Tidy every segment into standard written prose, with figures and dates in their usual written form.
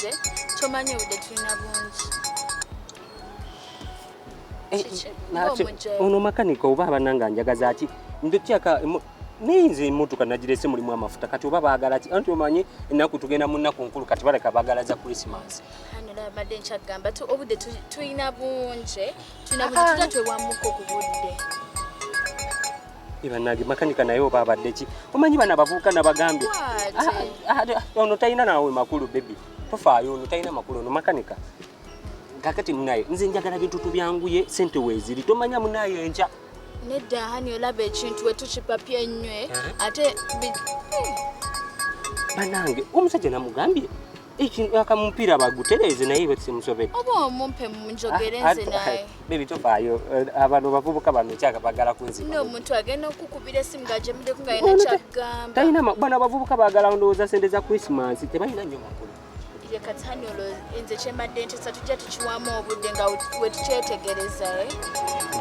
bunje chomanye ude tulina bunji ono makanika oba abananga njagaza ati ndotyaka ninze emotoka nagirese mulimu amafuta kati oba baagala ati anti omanyi ennaku tugenda mu nnaku nkulu kati baleka baagala za Christmas. Hano labadde nkyagamba obude tulina bunje tutatwewamuko ku budde. Ibanage makanika naye oba abadde ki omanyi bana bavubuka nabagambye ono talina naawe makulu baby tofaayo ono talina makulu ono makanika kakati munaye nze njagala bintu tubyanguye sente weeziri tomanya munaye enja nedda hani olabe ekintu wetukipapya ennywe ate banange omusajja namugambye akamupiira bagutereze naye basimusobedde oba omumpe munjogere nze naye baby tofaayo abantu bavubuka bano kyaka bagala kunzima n'omuntu agenda okukubira essimu ng'agyemuddeku nga yina kyagamba talina bana bavubuka baagala ndowooza sente za Christmas tebalina nnyo makulu kati hani olwo nze kyembadde ntesa tujja tukiwamu obudde nga wetukyetegereza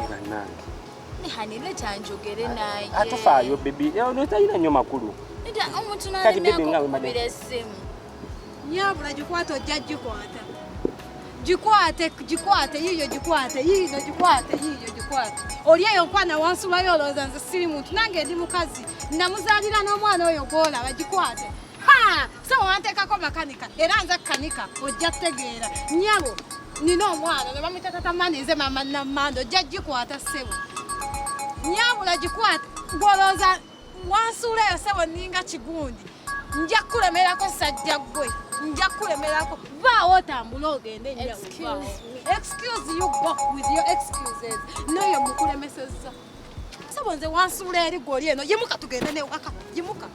banange hani leta njogere naye atofaayo baby ono talina nnyo makulu omuntu nalinaakukubira essimu nyabula gikwata ojja gikwate yiyo gikwate oli eyo nkwana wansulayo olowooza nze siri muntu nange ndi mukazi namuzaalira n'omwana oyo gwolaba gikwate so wanteekako makanika era nze kanika ojja tegeera nyabo nina omwana ne bamuyita tata mani nze mama namanda ojja gikwata ssebo nyabula gikwate gwolowooza wansuula eyo ssebo ninga kigundi nja kulemerako sajja gwe nja kulemerako vaawo otambula ogende excuse you go with your excuses noyo mukulemesezza ssebo nze wansuula eri gwoli eno yemuka tugende newaka yemuka